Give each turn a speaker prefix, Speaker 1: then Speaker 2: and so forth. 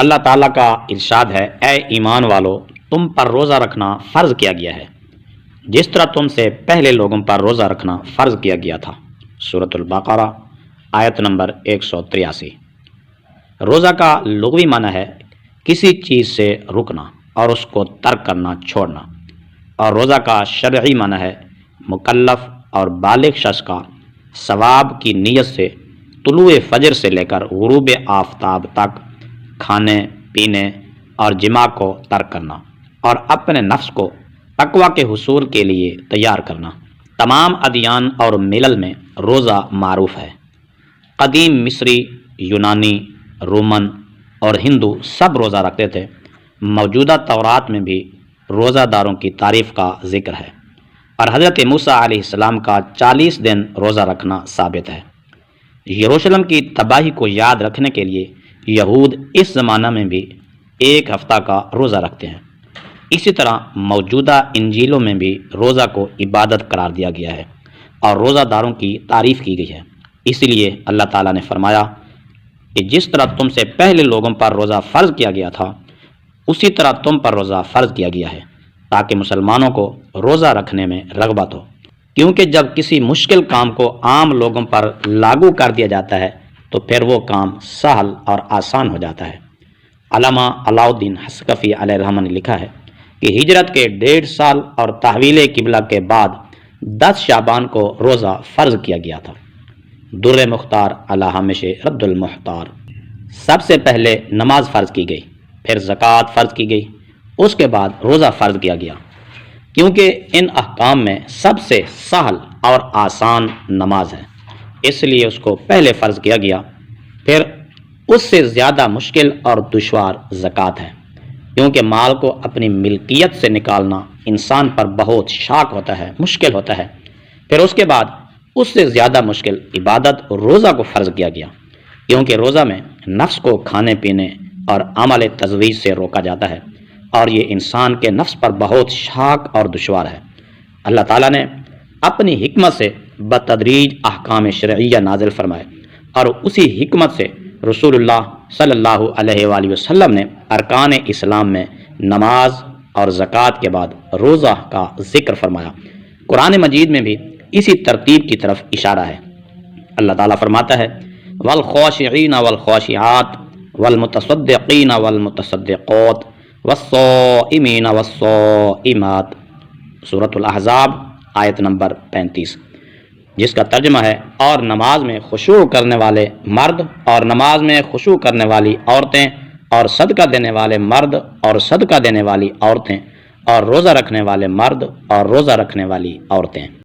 Speaker 1: اللہ تعالیٰ کا ارشاد ہے، اے ایمان والو، تم پر روزہ رکھنا فرض کیا گیا ہے جس طرح تم سے پہلے لوگوں پر روزہ رکھنا فرض کیا گیا تھا۔ سورۃ البقرہ آیت نمبر 183۔ روزہ کا لغوی معنی ہے کسی چیز سے رکنا اور اس کو ترک کرنا، چھوڑنا، اور روزہ کا شرعی معنی ہے مکلف اور بالغ شخص کا ثواب کی نیت سے طلوع فجر سے لے کر غروب آفتاب تک کھانے پینے اور جماع کو ترک کرنا اور اپنے نفس کو تقوی کے حصول کے لیے تیار کرنا۔ تمام ادیان اور ملل میں روزہ معروف ہے۔ قدیم مصری، یونانی، رومن اور ہندو سب روزہ رکھتے تھے۔ موجودہ تورات میں بھی روزہ داروں کی تعریف کا ذکر ہے، اور حضرت موسیٰ علیہ السلام کا 40 دن روزہ رکھنا ثابت ہے۔ یروشلم کی تباہی کو یاد رکھنے کے لیے یہود اس زمانہ میں بھی 1 ہفتہ کا روزہ رکھتے ہیں۔ اسی طرح موجودہ انجیلوں میں بھی روزہ کو عبادت قرار دیا گیا ہے اور روزہ داروں کی تعریف کی گئی ہے۔ اس لیے اللہ تعالیٰ نے فرمایا کہ جس طرح تم سے پہلے لوگوں پر روزہ فرض کیا گیا تھا اسی طرح تم پر روزہ فرض کیا گیا ہے، تاکہ مسلمانوں کو روزہ رکھنے میں رغبت ہو، کیونکہ جب کسی مشکل کام کو عام لوگوں پر لاگو کر دیا جاتا ہے تو پھر وہ کام سہل اور آسان ہو جاتا ہے۔ علامہ علاء الدین حصکفی علیہ الرحمہ نے لکھا ہے کہ ہجرت کے 1.5 سال اور تحویل قبلہ کے بعد 10 شعبان کو روزہ فرض کیا گیا تھا۔ در مختار علی ہامش رد المحتار۔ سب سے پہلے نماز فرض کی گئی، پھر زکوٰۃ فرض کی گئی، اس کے بعد روزہ فرض کیا گیا، کیونکہ ان احکام میں سب سے سہل اور آسان نماز ہے، اس لیے اس کو پہلے فرض کیا گیا۔ پھر اس سے زیادہ مشکل اور دشوار زکوٰۃ ہے، کیونکہ مال کو اپنی ملکیت سے نکالنا انسان پر بہت شاق ہوتا ہے، مشکل ہوتا ہے۔ پھر اس کے بعد اس سے زیادہ مشکل عبادت روزہ کو فرض کیا گیا، کیونکہ روزہ میں نفس کو کھانے پینے اور عمل تزویج سے روکا جاتا ہے، اور یہ انسان کے نفس پر بہت شاق اور دشوار ہے۔ اللہ تعالیٰ نے اپنی حکمت سے بتدریج احکام شرعیہ نازل فرمائے، اور اسی حکمت سے رسول اللہ صلی اللہ علیہ وآلہ وسلم نے ارکان اسلام میں نماز اور زکوٰۃ کے بعد روزہ کا ذکر فرمایا۔ قرآن مجید میں بھی اسی ترتیب کی طرف اشارہ ہے۔ اللہ تعالیٰ فرماتا ہے والخاشعین والخاشعات والمتصدقین والمتصدقات والصائمین والصائمات، سورۃ الاحزاب آیت نمبر 35، جس کا ترجمہ ہے اور نماز میں خشوع کرنے والے مرد اور نماز میں خشوع کرنے والی عورتیں، اور صدقہ دینے والے مرد اور صدقہ دینے والی عورتیں، اور روزہ رکھنے والے مرد اور روزہ رکھنے والی عورتیں۔